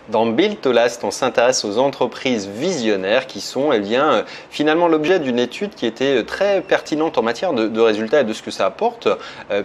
Dans Build to Last, on s'intéresse aux entreprises visionnaires qui sont finalement l'objet d'une étude qui était très pertinente en matière de résultats et de ce que ça apporte,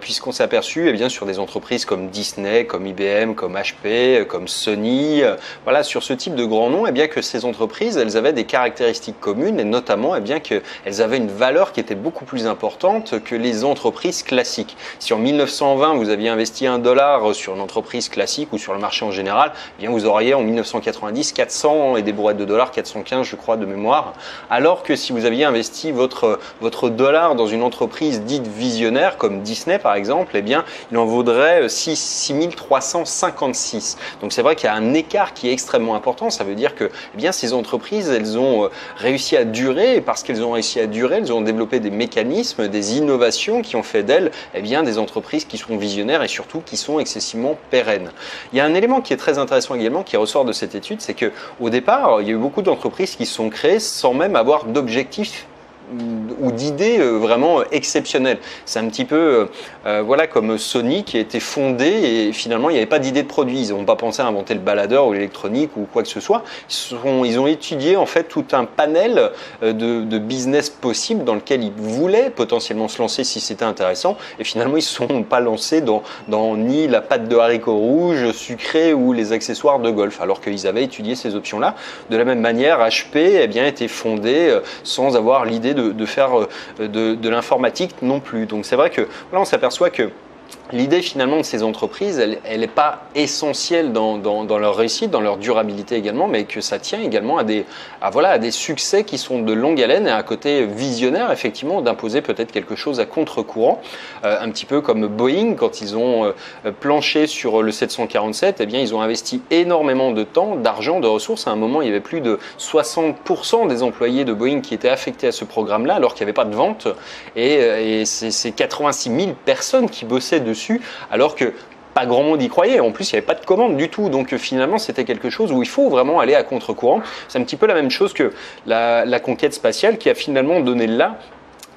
puisqu'on s'est aperçu sur des entreprises comme Disney, comme IBM, comme HP, comme Sony, voilà, sur ce type de grands noms, que ces entreprises, elles avaient des caractéristiques communes et notamment qu'elles avaient une valeur qui était beaucoup plus importante que les entreprises classiques. Si en 1920, vous aviez investi $1 sur une entreprise classique ou sur le marché en général, vous auriez en 1990 400 et des brouettes de dollars, 415 je crois de mémoire, alors que si vous aviez investi votre dollar dans une entreprise dite visionnaire comme Disney par exemple, il en vaudrait 6356. Donc c'est vrai qu'il y a un écart qui est extrêmement important. Ça veut dire que ces entreprises, elles ont réussi à durer, et parce qu'elles ont réussi à durer, elles ont développé des mécanismes, des innovations qui ont fait d'elles des entreprises qui sont visionnaires et surtout qui sont excessivement pérennes. Il y a un élément qui est très intéressant également qui ressort de cette étude, c'est qu'au départ, il y a eu beaucoup d'entreprises qui se sont créées sans même avoir d'objectifs ou d'idées vraiment exceptionnelles. C'est un petit peu voilà, comme Sony qui a été fondé et finalement il n'y avait pas d'idée de produit. Ils n'ont pas pensé à inventer le baladeur ou l'électronique ou quoi que ce soit. Ils ont étudié en fait tout un panel de business possibles dans lequel ils voulaient potentiellement se lancer si c'était intéressant, et finalement ils ne se sont pas lancés dans ni la pâte de haricots rouges sucrée ou les accessoires de golf, alors qu'ils avaient étudié ces options-là. De la même manière, HP était fondé sans avoir l'idée de faire de l'informatique non plus. Donc c'est vrai que là on s'aperçoit que l'idée finalement de ces entreprises, elle n'est pas essentielle dans leur réussite, dans leur durabilité également, mais que ça tient également à des succès qui sont de longue haleine et à un côté visionnaire effectivement d'imposer peut-être quelque chose à contre-courant, un petit peu comme Boeing quand ils ont planché sur le 747, ils ont investi énormément de temps, d'argent, de ressources. À un moment, il y avait plus de 60% des employés de Boeing qui étaient affectés à ce programme-là alors qu'il n'y avait pas de vente, et c'est 86 000 personnes qui bossaient dessus alors que pas grand monde y croyait. En plus, il n'y avait pas de commande du tout. Donc finalement, c'était quelque chose où il faut vraiment aller à contre-courant. C'est un petit peu la même chose que la conquête spatiale qui a finalement donné là.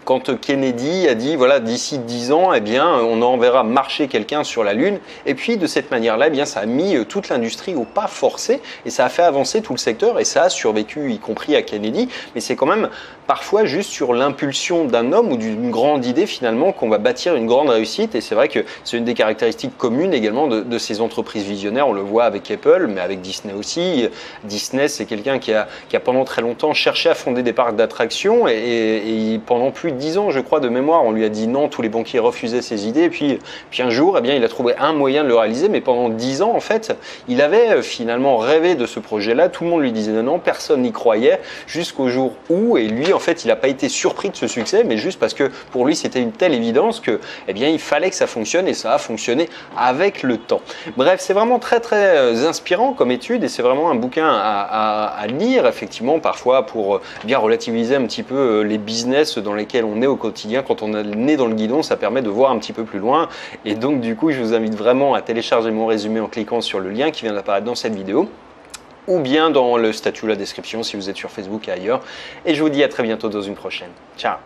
Quand Kennedy a dit voilà, d'ici 10 ans, on enverra marcher quelqu'un sur la Lune. Et puis de cette manière-là, ça a mis toute l'industrie au pas forcé et ça a fait avancer tout le secteur et ça a survécu, y compris à Kennedy. Mais c'est quand même parfois juste sur l'impulsion d'un homme ou d'une grande idée finalement qu'on va bâtir une grande réussite. Et c'est vrai que c'est une des caractéristiques communes également de ces entreprises visionnaires. On le voit avec Apple, mais avec Disney aussi. Disney, c'est quelqu'un qui a pendant très longtemps cherché à fonder des parcs d'attractions et pendant plus de 10 ans, je crois, de mémoire, on lui a dit non, tous les banquiers refusaient ses idées, et puis un jour, il a trouvé un moyen de le réaliser, mais pendant 10 ans, en fait, il avait finalement rêvé de ce projet-là, tout le monde lui disait non, personne n'y croyait, jusqu'au jour où, et lui, en fait, il n'a pas été surpris de ce succès, mais juste parce que pour lui, c'était une telle évidence que, il fallait que ça fonctionne, et ça a fonctionné avec le temps. Bref, c'est vraiment très, très inspirant comme étude, et c'est vraiment un bouquin à lire, effectivement, parfois, pour bien relativiser un petit peu les business dans lesquels on est au quotidien. Quand on a le nez dans le guidon, ça permet de voir un petit peu plus loin. Et donc du coup, je vous invite vraiment à télécharger mon résumé en cliquant sur le lien qui vient d'apparaître dans cette vidéo, ou bien dans le statut de la description si vous êtes sur Facebook et ailleurs. Et je vous dis à très bientôt dans une prochaine. Ciao!